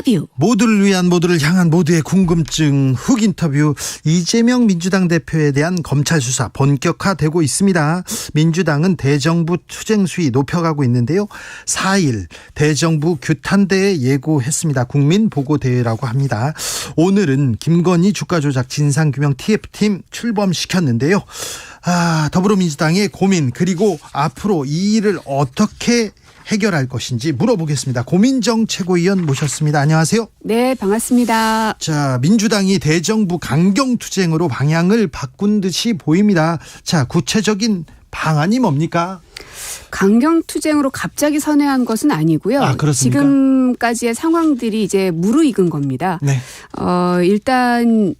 인터뷰. 모두를 위한, 모두를 향한, 모두의 궁금증 훅 인터뷰. 이재명 민주당 대표에 대한 검찰 수사 본격화되고 있습니다. 민주당은 대정부 투쟁 수위 높여가고 있는데요. 4일 대정부 규탄대회 예고했습니다. 국민보고대회라고 합니다. 오늘은 김건희 주가조작 진상규명 TF팀 출범시켰는데요. 더불어민주당의 고민, 그리고 앞으로 이 일을 어떻게 해결할 것인지 물어보겠습니다. 고민정 최고위원 모셨습니다. 안녕하세요. 네, 반갑습니다. 자, 민주당이 대정부 강경투쟁으로 방향을 바꾼 듯이 보입니다. 자, 구체적인 방안이 뭡니까? 강경투쟁으로 갑자기 선회한 것은 아니고요. 그렇습니까? 지금까지의 상황들이 이제 무르익은 겁니다. 네. 일단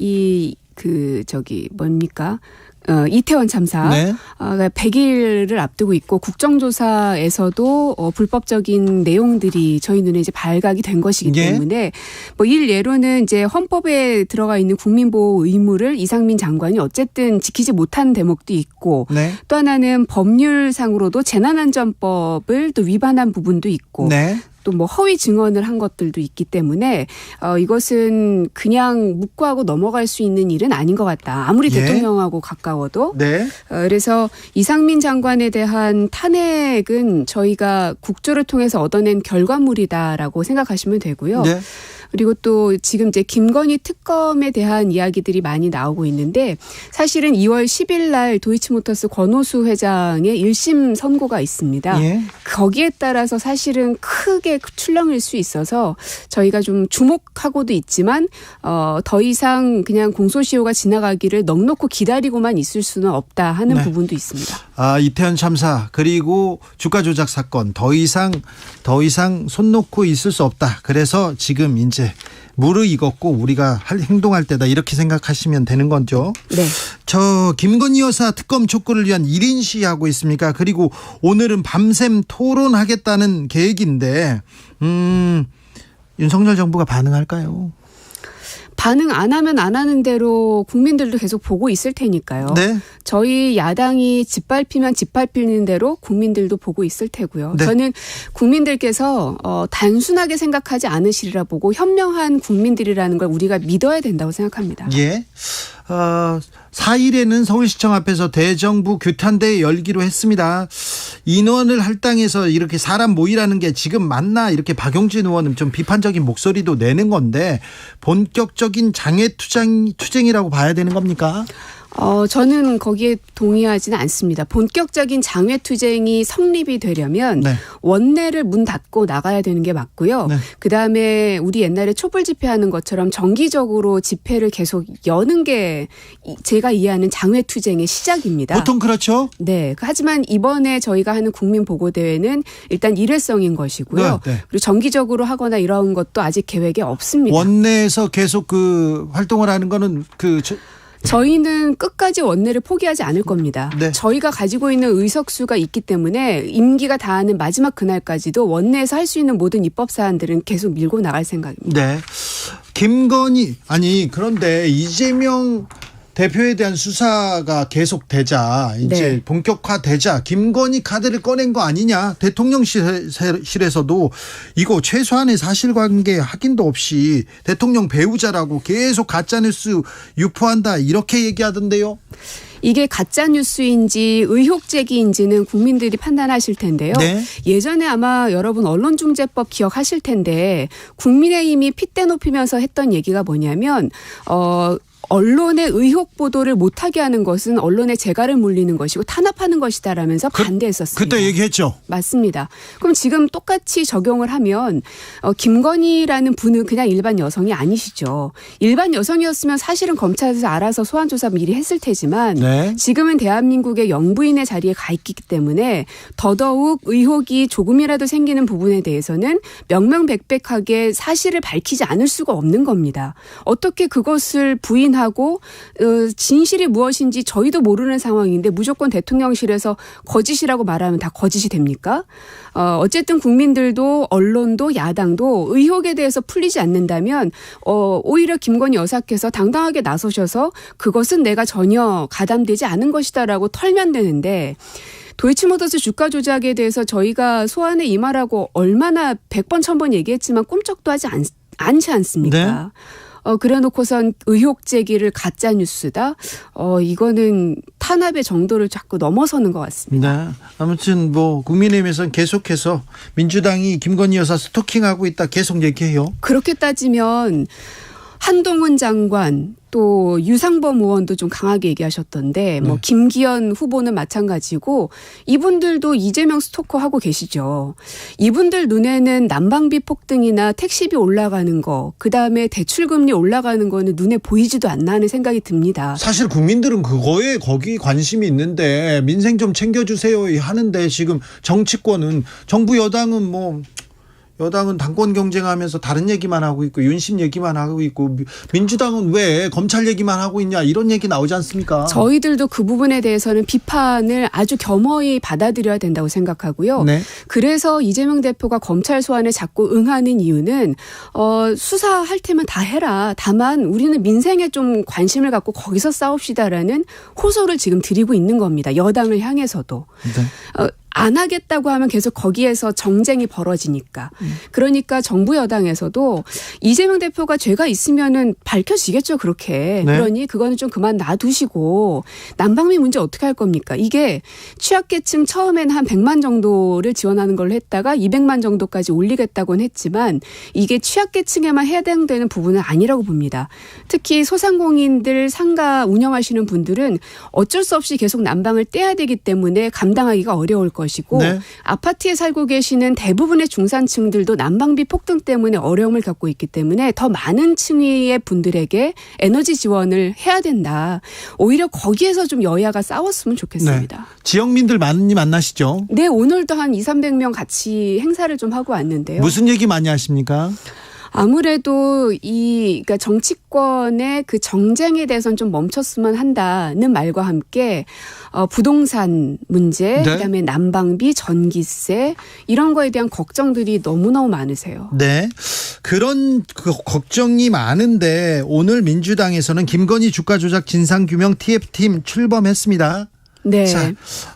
이태원 참사, 네. 100일을 앞두고 있고 국정조사에서도 불법적인 내용들이 저희 눈에 이제 발각이 된 것이기 때문에 일례로는 이제 헌법에 들어가 있는 국민보호 의무를 이상민 장관이 어쨌든 지키지 못한 대목도 있고, 네. 또 하나는 법률상으로도 재난안전법을 또 위반한 부분도 있고, 네. 또 허위 증언을 한 것들도 있기 때문에 이것은 그냥 묵과하고 넘어갈 수 있는 일은 아닌 것 같다. 아무리 대통령하고 가까워도. 네. 그래서 이상민 장관에 대한 탄핵은 저희가 국조를 통해서 얻어낸 결과물이다라고 생각하시면 되고요. 네. 그리고 또 지금 이제 김건희 특검에 대한 이야기들이 많이 나오고 있는데, 사실은 2월 10일 날 도이치모터스 권오수 회장의 1심 선고가 있습니다. 예. 거기에 따라서 사실은 크게 출렁일 수 있어서 저희가 좀 주목하고도 있지만 더 이상 그냥 공소시효가 지나가기를 넉넉히 기다리고만 있을 수는 없다 하는 부분도 있습니다. 이태원 참사, 그리고 주가 조작 사건 더 이상 손 놓고 있을 수 없다. 그래서 지금 이제 무르익었고 우리가 행동할 때다, 이렇게 생각하시면 되는 거죠. 네. 저 김건희 여사 특검 촉구를 위한 1인 시위하고 있습니까? 그리고 오늘은 밤샘 토론하겠다는 계획인데 윤석열 정부가 반응할까요? 반응 안 하면 안 하는 대로 국민들도 계속 보고 있을 테니까요. 네. 저희 야당이 짓밟히면 짓밟히는 대로 국민들도 보고 있을 테고요. 네. 저는 국민들께서 단순하게 생각하지 않으시리라 보고 현명한 국민들이라는 걸 우리가 믿어야 된다고 생각합니다. 예. 4일에는 서울시청 앞에서 대정부 규탄대회 열기로 했습니다. 인원을 할당해서 이렇게 사람 모이라는 게 지금 맞나, 이렇게 박용진 의원은 좀 비판적인 목소리도 내는 건데, 본격적인 장외 투쟁이라고 봐야 되는 겁니까? 저는 거기에 동의하지는 않습니다. 본격적인 장외투쟁이 성립이 되려면 원내를 문 닫고 나가야 되는 게 맞고요. 그다음에 우리 옛날에 촛불 집회하는 것처럼 정기적으로 집회를 계속 여는 게 제가 이해하는 장외투쟁의 시작입니다. 보통 그렇죠. 네. 하지만 이번에 저희가 하는 국민보고대회는 일단 일회성인 것이고요. 그리고 정기적으로 하거나 이런 것도 아직 계획에 없습니다. 원내에서 계속 활동을 하는 거는 저희는 끝까지 원내를 포기하지 않을 겁니다. 네. 저희가 가지고 있는 의석수가 있기 때문에 임기가 다하는 마지막 그날까지도 원내에서 할 수 있는 모든 입법 사안들은 계속 밀고 나갈 생각입니다. 네. 그런데 이재명 대표에 대한 수사가 계속되자, 이제 본격화되자 김건희 카드를 꺼낸 거 아니냐. 대통령실에서도 이거 최소한의 사실관계 확인도 없이 대통령 배우자라고 계속 가짜뉴스 유포한다, 이렇게 얘기하던데요. 이게 가짜뉴스인지 의혹제기인지는 국민들이 판단하실 텐데요. 네. 예전에 아마 여러분 언론중재법 기억하실 텐데, 국민의힘이 핏대 높이면서 했던 얘기가 뭐냐면 언론의 의혹 보도를 못하게 하는 것은 언론의 재갈을 물리는 것이고 탄압하는 것이다라면서 반대했었습니다. 그때 얘기했죠. 맞습니다. 그럼 지금 똑같이 적용을 하면 김건희라는 분은 그냥 일반 여성이 아니시죠. 일반 여성이었으면 사실은 검찰에서 알아서 소환조사 미리 했을 테지만 지금은 대한민국의 영부인의 자리에 가 있기 때문에 더더욱 의혹이 조금이라도 생기는 부분에 대해서는 명명백백하게 사실을 밝히지 않을 수가 없는 겁니다. 어떻게 그것을 부인하고 진실이 무엇인지 저희도 모르는 상황인데 무조건 대통령실에서 거짓이라고 말하면 다 거짓이 됩니까? 어쨌든 국민들도 언론도 야당도 의혹에 대해서 풀리지 않는다면 오히려 김건희 여사께서 당당하게 나서셔서 그것은 내가 전혀 가담되지 않은 것이다라고 털면 되는데, 도이치모터스 주가 조작에 대해서 저희가 소환에 임하라고 얼마나 100번 1000번 얘기했지만 꿈쩍도 하지 않지 않습니까? 네. 그래놓고선 의혹 제기를 가짜 뉴스다. 이거는 탄압의 정도를 자꾸 넘어서는 것 같습니다. 네. 아무튼 뭐 국민의힘에서는 계속해서 민주당이 김건희 여사 스토킹하고 있다 계속 얘기해요. 그렇게 따지면 한동훈 장관 또 유상범 의원도 좀 강하게 얘기하셨던데 뭐 김기현 후보는 마찬가지고 이분들도 이재명 스토커 하고 계시죠. 이분들 눈에는 난방비 폭등이나 택시비 올라가는 거 그다음에 대출금리 올라가는 거는 눈에 보이지도 않나 하는 생각이 듭니다. 사실 국민들은 그거에 거기 관심이 있는데 민생 좀 챙겨주세요 하는데 지금 정치권은 정부 여당은 당권 경쟁하면서 다른 얘기만 하고 있고 윤심 얘기만 하고 있고 민주당은 왜 검찰 얘기만 하고 있냐 이런 얘기 나오지 않습니까? 저희들도 그 부분에 대해서는 비판을 아주 겸허히 받아들여야 된다고 생각하고요. 네. 그래서 이재명 대표가 검찰 소환에 자꾸 응하는 이유는 수사할 테면 다 해라. 다만 우리는 민생에 좀 관심을 갖고 거기서 싸웁시다라는 호소를 지금 드리고 있는 겁니다. 여당을 향해서도. 네. 안 하겠다고 하면 계속 거기에서 정쟁이 벌어지니까. 그러니까 정부 여당에서도 이재명 대표가 죄가 있으면은 밝혀지겠죠, 그렇게. 네. 그러니 그거는 좀 그만 놔두시고 난방비 문제 어떻게 할 겁니까? 이게 취약계층 처음에는 한 100만 정도를 지원하는 걸로 했다가 200만 정도까지 올리겠다고는 했지만 이게 취약계층에만 해당되는 부분은 아니라고 봅니다. 특히 소상공인들 상가 운영하시는 분들은 어쩔 수 없이 계속 난방을 떼야 되기 때문에 감당하기가 어려울 것이고 네. 아파트에 살고 계시는 대부분의 중산층들도 난방비 폭등 때문에 어려움을 겪고 있기 때문에 더 많은 층위의 분들에게 에너지 지원을 해야 된다. 오히려 거기에서 좀 여야가 싸웠으면 좋겠습니다. 네. 지역민들 많이 만나시죠? 네. 오늘도 한 200~300명 같이 행사를 좀 하고 왔는데요. 무슨 얘기 많이 하십니까? 아무래도 그러니까 정치권의 그 정쟁에 대해서는 좀 멈췄으면 한다는 말과 함께 부동산 문제, 네. 그다음에 난방비, 전기세 이런 거에 대한 걱정들이 너무너무 많으세요. 네. 그런 걱정이 많은데 오늘 민주당에서는 김건희 주가 조작 진상규명 TF팀 출범했습니다. 네. 자,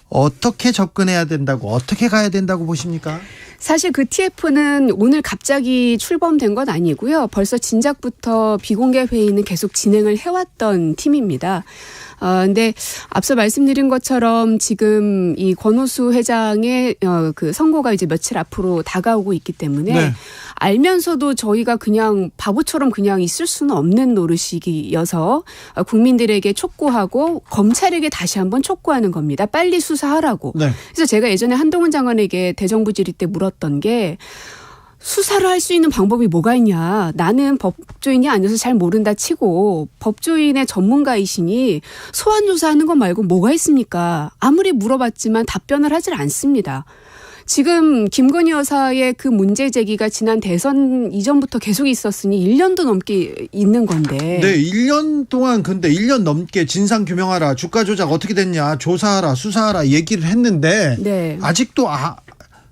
어떻게 접근해야 된다고 어떻게 가야 된다고 보십니까? 사실 그 TF는 오늘 갑자기 출범된 건 아니고요. 벌써 진작부터 비공개 회의는 계속 진행을 해왔던 팀입니다. 근데 앞서 말씀드린 것처럼 지금 이 권오수 회장의 그 선고가 이제 며칠 앞으로 다가오고 있기 때문에 네. 알면서도 저희가 그냥 바보처럼 그냥 있을 수는 없는 노릇이어서 국민들에게 촉구하고 검찰에게 다시 한번 촉구하는 겁니다. 빨리 수사하라고. 네. 그래서 제가 예전에 한동훈 장관에게 대정부 질의 때 물었던 게 수사를 할 수 있는 방법이 뭐가 있냐. 나는 법조인이 아니어서 잘 모른다 치고 법조인의 전문가이시니 소환 조사하는 것 말고 뭐가 있습니까? 아무리 물어봤지만 답변을 하질 않습니다. 지금 김건희 여사의 그 문제 제기가 지난 대선 이전부터 계속 있었으니 1년도 넘게 있는 건데. 네. 1년 동안 근데 1년 넘게 진상규명하라. 주가 조작 어떻게 됐냐. 조사하라. 수사하라. 얘기를 했는데 네. 아직도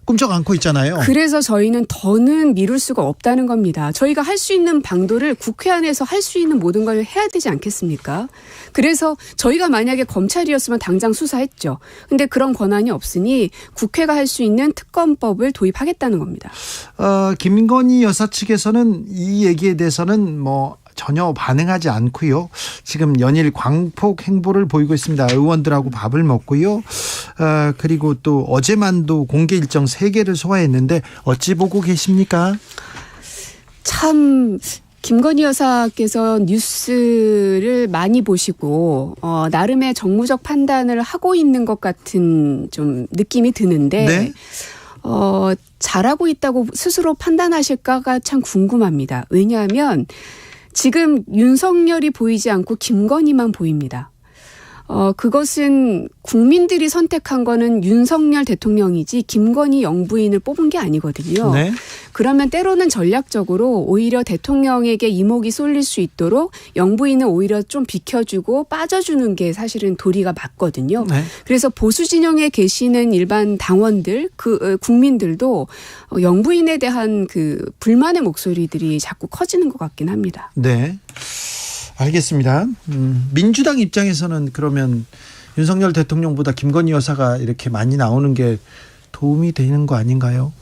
꿈쩍 않고 있잖아요. 그래서 저희는 더는 미룰 수가 없다는 겁니다. 저희가 할 수 있는 방도를 국회 안에서 할 수 있는 모든 걸 해야 되지 않겠습니까? 그래서 저희가 만약에 검찰이었으면 당장 수사했죠. 근데 그런 권한이 없으니 국회가 할 수 있는 특검법을 도입하겠다는 겁니다. 김건희 여사 측에서는 이 얘기에 대해서는 전혀 반응하지 않고요. 지금 연일 광폭 행보를 보이고 있습니다. 의원들하고 밥을 먹고요. 그리고 또 어제만도 공개 일정 3개를 소화했는데 어찌 보고 계십니까? 참 김건희 여사께서 뉴스를 많이 보시고 나름의 정무적 판단을 하고 있는 것 같은 좀 느낌이 드는데 네? 잘하고 있다고 스스로 판단하실까가 참 궁금합니다. 왜냐하면 지금 윤석열이 보이지 않고 김건희만 보입니다. 그것은 국민들이 선택한 거는 윤석열 대통령이지 김건희 영부인을 뽑은 게 아니거든요. 네. 그러면 때로는 전략적으로 오히려 대통령에게 이목이 쏠릴 수 있도록 영부인을 오히려 좀 비켜주고 빠져주는 게 사실은 도리가 맞거든요. 네. 그래서 보수 진영에 계시는 일반 당원들, 국민들도 영부인에 대한 그 불만의 목소리들이 자꾸 커지는 것 같긴 합니다. 네. 알겠습니다. 민주당 입장에서는 그러면 윤석열 대통령보다 김건희 여사가 이렇게 많이 나오는 게 도움이 되는 거 아닌가요?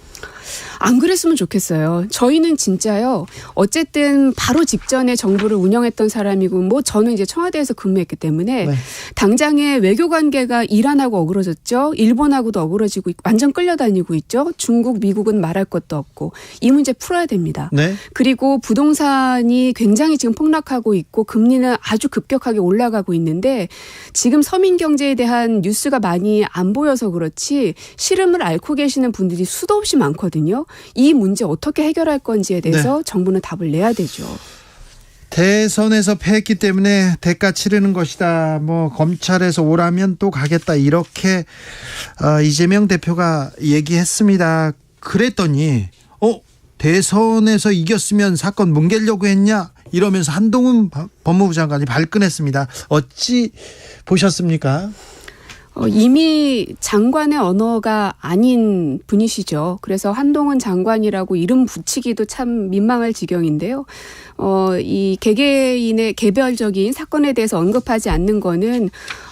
안 그랬으면 좋겠어요. 저희는 진짜요. 어쨌든 바로 직전에 정부를 운영했던 사람이고 뭐 저는 이제 청와대에서 근무했기 때문에 네. 당장에 외교 관계가 이란하고 어그러졌죠. 일본하고도 어그러지고 완전 끌려다니고 있죠. 중국, 미국은 말할 것도 없고 이 문제 풀어야 됩니다. 네. 그리고 부동산이 굉장히 지금 폭락하고 있고 금리는 아주 급격하게 올라가고 있는데 지금 서민 경제에 대한 뉴스가 많이 안 보여서 그렇지 시름을 앓고 계시는 분들이 수도 없이 많거든요. 이 문제 어떻게 해결할 건지에 대해서 네. 정부는 답을 내야 되죠. 대선에서 패했기 때문에 대가 치르는 것이다. 뭐 검찰에서 오라면 또 가겠다. 이렇게 이재명 대표가 얘기했습니다. 그랬더니 대선에서 이겼으면 사건 뭉개려고 했냐? 이러면서 한동훈 법무부 장관이 발끈했습니다. 어찌 보셨습니까? 이미 장관의 언어가 아닌 분이시죠. 그래서 한동훈 장관이라고 이름 붙이기도 참 민망할 지경인데요. 이 개개인의 개별적인 사건에 대해서 언급하지 않는 거는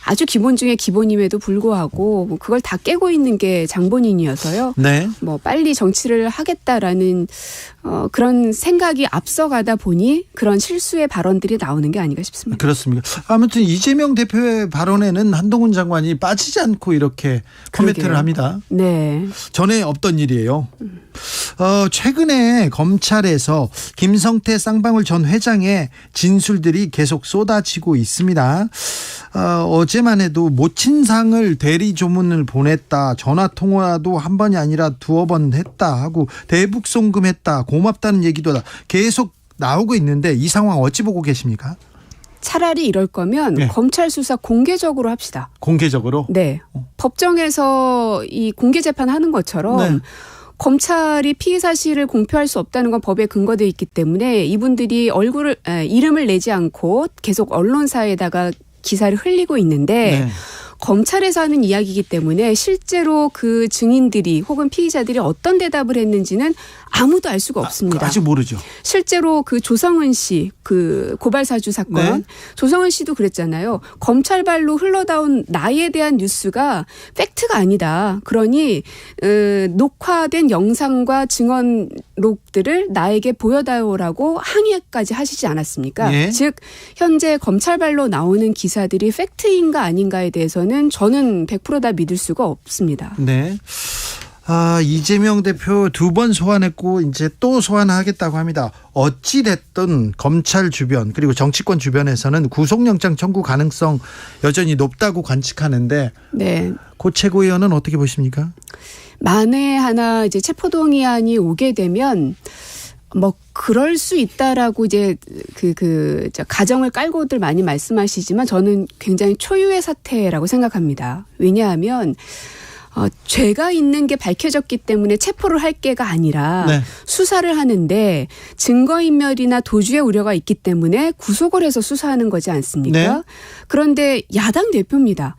아주 기본 중에 기본임에도 불구하고 뭐 그걸 다 깨고 있는 게 장본인이어서요. 네. 뭐 빨리 정치를 하겠다라는 그런 생각이 앞서가다 보니 그런 실수의 발언들이 나오는 게 아닌가 싶습니다. 그렇습니다. 아무튼 이재명 대표의 발언에는 한동훈 장관이 빠지지 않고 이렇게 코멘트를 합니다. 네. 전에 없던 일이에요. 최근에 검찰에서 김성태 쌍방울 전 회장의 진술들이 계속 쏟아지고 있습니다. 어제만 해도 모친상을 대리 조문을 보냈다. 전화 통화도 한 번이 아니라 두어 번 했다 하고 대북 송금했다. 고맙다는 얘기도 계속 나오고 있는데 이 상황 어찌 보고 계십니까? 차라리 이럴 거면 네. 검찰 수사 공개적으로 합시다. 공개적으로? 네. 법정에서 이 공개 재판하는 것처럼 네. 검찰이 피의 사실을 공표할 수 없다는 건 법에 근거되어 있기 때문에 이분들이 이름을 내지 않고 계속 언론사에다가 기사를 흘리고 있는데 네. 검찰에서 하는 이야기이기 때문에 실제로 그 증인들이 혹은 피의자들이 어떤 대답을 했는지는 아무도 알 수가 없습니다. 아직 모르죠. 실제로 그 조성은 씨 그 고발사주 사건 네. 조성은 씨도 그랬잖아요. 검찰발로 흘러나온 나에 대한 뉴스가 팩트가 아니다. 그러니 녹화된 영상과 증언록들을 나에게 보여다오라고 항의까지 하시지 않았습니까? 네. 즉 현재 검찰발로 나오는 기사들이 팩트인가 아닌가에 대해서는 저는 100% 다 믿을 수가 없습니다. 네. 이재명 대표 2번 소환했고 이제 또 소환하겠다고 합니다. 어찌 됐든 검찰 주변 그리고 정치권 주변에서는 구속영장 청구 가능성 여전히 높다고 관측하는데 네. 고 최고위원은 어떻게 보십니까? 만에 하나 이제 체포동의안이 오게 되면 뭐 그럴 수 있다라고 이제 가정을 깔고들 많이 말씀하시지만 저는 굉장히 초유의 사태라고 생각합니다. 왜냐하면 죄가 있는 게 밝혀졌기 때문에 체포를 할 게가 아니라 네. 수사를 하는데 증거인멸이나 도주의 우려가 있기 때문에 구속을 해서 수사하는 거지 않습니까? 네. 그런데 야당 대표입니다.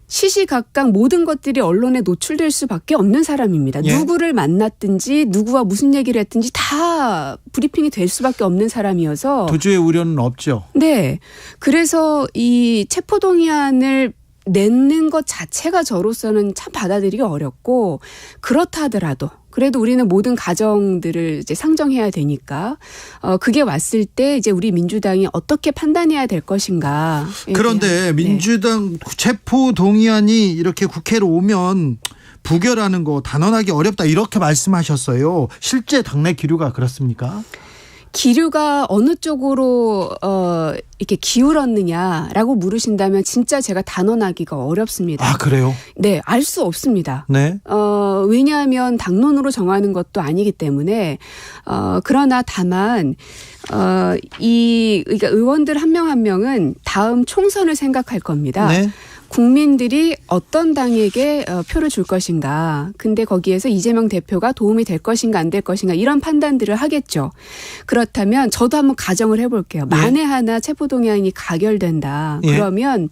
시시각각 모든 것들이 언론에 노출될 수밖에 없는 사람입니다. 예. 누구를 만났든지 누구와 무슨 얘기를 했든지 다 브리핑이 될 수밖에 없는 사람이어서 도주의 우려는 없죠. 네. 그래서 이 체포동의안을 내는 것 자체가 저로서는 참 받아들이기 어렵고 그렇다 하더라도 그래도 우리는 모든 가정들을 이제 상정해야 되니까 그게 왔을 때 이제 우리 민주당이 어떻게 판단해야 될 것인가. 그런데 민주당 체포 동의안이 이렇게 국회로 오면 부결하는 거 단언하기 어렵다 이렇게 말씀하셨어요. 실제 당내 기류가 그렇습니까? 기류가 어느 쪽으로 이렇게 기울었느냐라고 물으신다면 진짜 제가 단언하기가 어렵습니다. 아, 그래요? 네, 알 수 없습니다. 네. 왜냐하면 당론으로 정하는 것도 아니기 때문에 그러나 다만 그러니까 의원들 한 명 한 명은 다음 총선을 생각할 겁니다. 네. 국민들이 어떤 당에게 표를 줄 것인가. 근데 거기에서 이재명 대표가 도움이 될 것인가 안 될 것인가 이런 판단들을 하겠죠. 그렇다면 저도 한번 가정을 해볼게요. 만에 하나 체포동의안이 가결된다. 그러면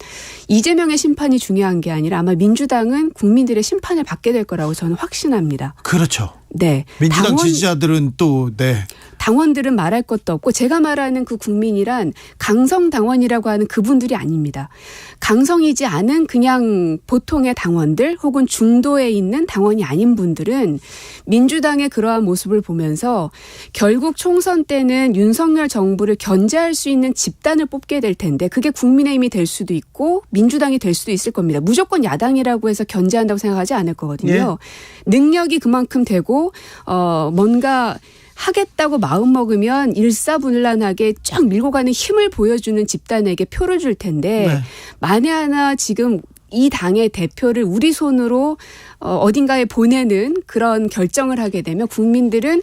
이재명의 심판이 중요한 게 아니라 아마 민주당은 국민들의 심판을 받게 될 거라고 저는 확신합니다. 그렇죠. 네. 민주당 지지자들은 또 네. 당원들은 말할 것도 없고 제가 말하는 그 국민이란 강성 당원이라고 하는 그분들이 아닙니다. 강성이지 않은 그냥 보통의 당원들 혹은 중도에 있는 당원이 아닌 분들은 민주당의 그러한 모습을 보면서 결국 총선 때는 윤석열 정부를 견제할 수 있는 집단을 뽑게 될 텐데 그게 국민의힘이 될 수도 있고 민주당이 될 수도 있을 겁니다. 무조건 야당이라고 해서 견제한다고 생각하지 않을 거거든요. 예. 능력이 그만큼 되고 뭔가 하겠다고 마음먹으면 일사불란하게 쫙 밀고 가는 힘을 보여주는 집단에게 표를 줄 텐데 네. 만에 하나 지금 이 당의 대표를 우리 손으로 어딘가에 보내는 그런 결정을 하게 되면 국민들은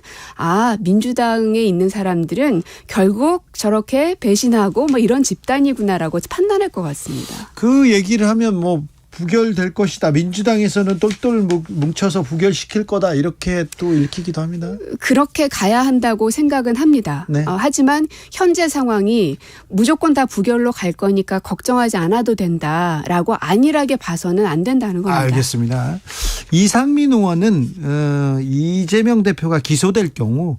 민주당에 있는 사람들은 결국 저렇게 배신하고 뭐 이런 집단이구나라고 판단할 것 같습니다. 그 얘기를 하면 뭐 부결될 것이다. 민주당에서는 똘똘 뭉쳐서 부결시킬 거다. 이렇게 또 읽히기도 합니다. 그렇게 가야 한다고 생각은 합니다. 네. 하지만 현재 상황이 무조건 다 부결로 갈 거니까 걱정하지 않아도 된다라고 안일하게 봐서는 안 된다는 겁니다. 알겠습니다. 이상민 의원은 이재명 대표가 기소될 경우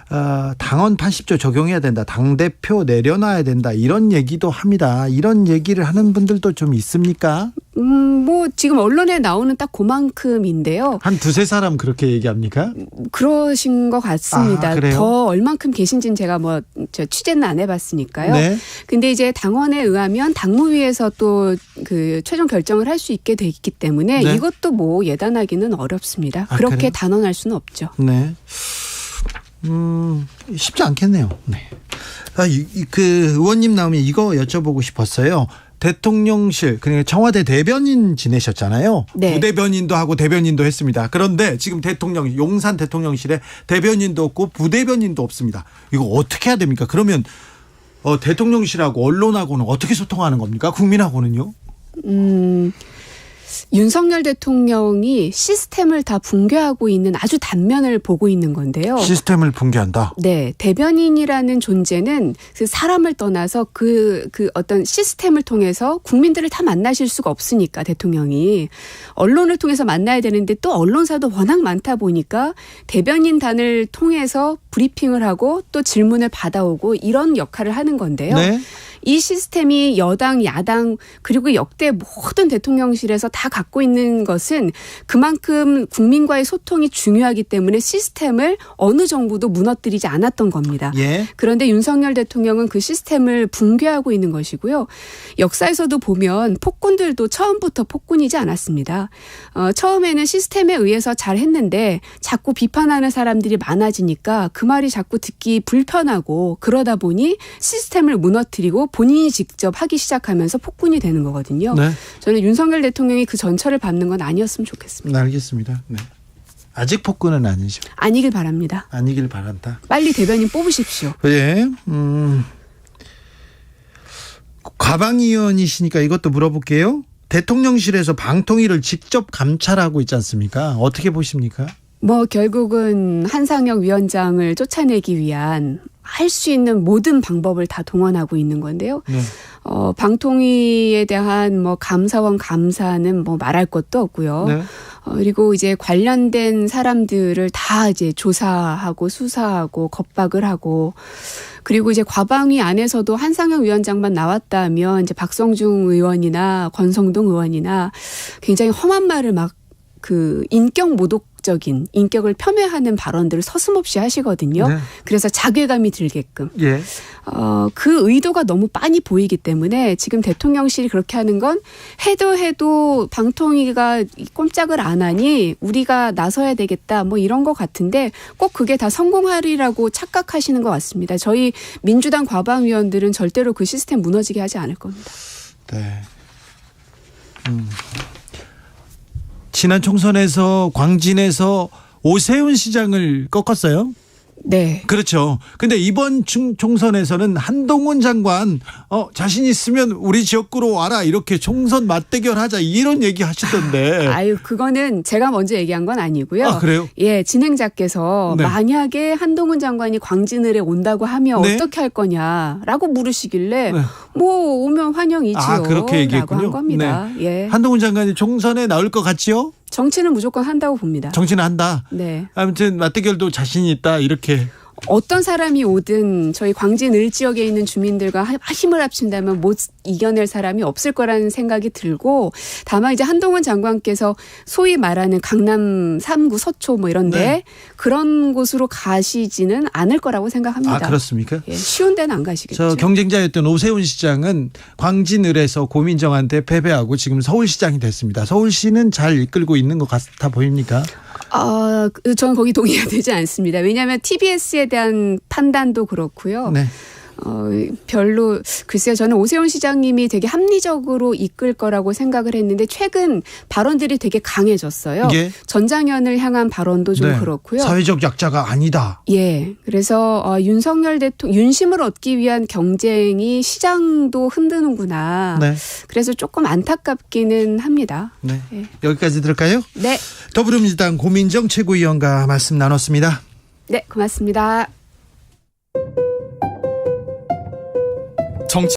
당헌 80조 적용해야 된다. 당대표 내려놔야 된다. 이런 얘기도 합니다. 이런 얘기를 하는 분들도 좀 있습니까? 뭐 지금 언론에 나오는 딱 그만큼인데요. 한 두세 사람 그렇게 얘기합니까? 그러신 것 같습니다. 더 얼만큼 계신지는 제가 취재는 안 해봤으니까요. 네. 근데 이제 당원에 의하면 당무위에서 또 그 최종 결정을 할 수 있게 돼 있기 때문에 네. 이것도 뭐 예단하기는 어렵습니다. 그렇게 그래요? 단언할 수는 없죠. 네. 쉽지 않겠네요. 네. 그 의원님 나오면 이거 여쭤보고 싶었어요. 대통령실, 그러니까 청와대 대변인 지내셨잖아요. 네. 부대변인도 하고 대변인도 했습니다. 그런데 지금 용산 대통령실에 대변인도 없고 부대변인도 없습니다. 이거 어떻게 해야 됩니까? 그러면 대통령실하고 언론하고는 어떻게 소통하는 겁니까? 국민하고는요? 윤석열 대통령이 시스템을 다 붕괴하고 있는 아주 단면을 보고 있는 건데요. 시스템을 붕괴한다? 네. 대변인이라는 존재는 그 사람을 떠나서 그 어떤 시스템을 통해서 국민들을 다 만나실 수가 없으니까 대통령이. 언론을 통해서 만나야 되는데 또 언론사도 워낙 많다 보니까 대변인단을 통해서 브리핑을 하고 또 질문을 받아오고 이런 역할을 하는 건데요. 네. 이 시스템이 여당, 야당 그리고 역대 모든 대통령실에서 다 갖고 있는 것은 그만큼 국민과의 소통이 중요하기 때문에 시스템을 어느 정부도 무너뜨리지 않았던 겁니다. 예. 그런데 윤석열 대통령은 그 시스템을 붕괴하고 있는 것이고요. 역사에서도 보면 폭군들도 처음부터 폭군이지 않았습니다. 처음에는 시스템에 의해서 잘했는데 자꾸 비판하는 사람들이 많아지니까 그 말이 자꾸 듣기 불편하고 그러다 보니 시스템을 무너뜨리고 본인이 직접 하기 시작하면서 폭군이 되는 거거든요. 네. 저는 윤석열 대통령이 그 전철을 밟는 건 아니었으면 좋겠습니다. 네, 알겠습니다. 네. 아직 폭군은 아니죠. 아니길 바랍니다. 아니길 바란다. 빨리 대변인 뽑으십시오. 예. 과방위원이시니까 이것도 물어볼게요. 대통령실에서 방통위를 직접 감찰하고 있지 않습니까? 어떻게 보십니까? 결국은 한상혁 위원장을 쫓아내기 위한 할 수 있는 모든 방법을 다 동원하고 있는 건데요. 네. 방통위에 대한 감사원 감사는 말할 것도 없고요. 네. 그리고 이제 관련된 사람들을 다 이제 조사하고 수사하고 겁박을 하고 그리고 이제 과방위 안에서도 한상혁 위원장만 나왔다면 이제 박성중 의원이나 권성동 의원이나 굉장히 험한 말을 인격 모독적인 인격을 폄훼하는 발언들을 서슴없이 하시거든요. 네. 그래서 자괴감이 들게끔. 예. 그 의도가 너무 빤히 보이기 때문에 지금 대통령실이 그렇게 하는 건 해도 방통위가 꼼짝을 안 하니 우리가 나서야 되겠다 이런 것 같은데 꼭 그게 다 성공하리라고 착각하시는 것 같습니다. 저희 민주당 과방위원들은 절대로 그 시스템 무너지게 하지 않을 겁니다. 네. 지난 총선에서 광진에서 오세훈 시장을 꺾었어요. 네. 그렇죠. 근데 이번 총선에서는 한동훈 장관 자신 있으면 우리 지역구로 와라 이렇게 총선 맞대결하자 이런 얘기 하시던데. 그거는 제가 먼저 얘기한 건 아니고요. 아, 그래요? 예, 진행자께서 네. 만약에 한동훈 장관이 광진을에 온다고 하면 네. 어떻게 할 거냐라고 물으시길래 네. 오면 환영이지요. 그렇게 얘기했군요. 라고 한 겁니다. 네. 예. 한동훈 장관이 총선에 나올 것 같지요? 정치는 무조건 한다고 봅니다. 정치는 한다. 네. 아무튼 맞대결도 자신이 있다 이렇게. 어떤 사람이 오든 저희 광진 을 지역에 있는 주민들과 힘을 합친다면 못 이겨낼 사람이 없을 거라는 생각이 들고 다만 이제 한동훈 장관께서 소위 말하는 강남 3구 서초 뭐 이런데 네. 그런 곳으로 가시지는 않을 거라고 생각합니다. 아 그렇습니까? 예, 쉬운 데는 안 가시겠죠. 저 경쟁자였던 오세훈 시장은 광진을에서 고민정한테 패배하고 지금 서울시장이 됐습니다. 서울시는 잘 이끌고 있는 것 같아 보입니까? 저는 거기 동의가 되지 않습니다. 왜냐하면 TBS에 대한 판단도 그렇고요. 네. 별로 글쎄요. 저는 오세훈 시장님이 되게 합리적으로 이끌 거라고 생각을 했는데 최근 발언들이 되게 강해졌어요. 예. 전장현을 향한 발언도 좀 네. 그렇고요. 사회적 약자가 아니다. 예. 그래서 윤석열 대통령 윤심을 얻기 위한 경쟁이 시장도 흔드는구나. 네. 그래서 조금 안타깝기는 합니다. 네. 예. 여기까지 들을까요? 네. 더불어민주당 고민정 최고위원과 말씀 나눴습니다. 네. 고맙습니다.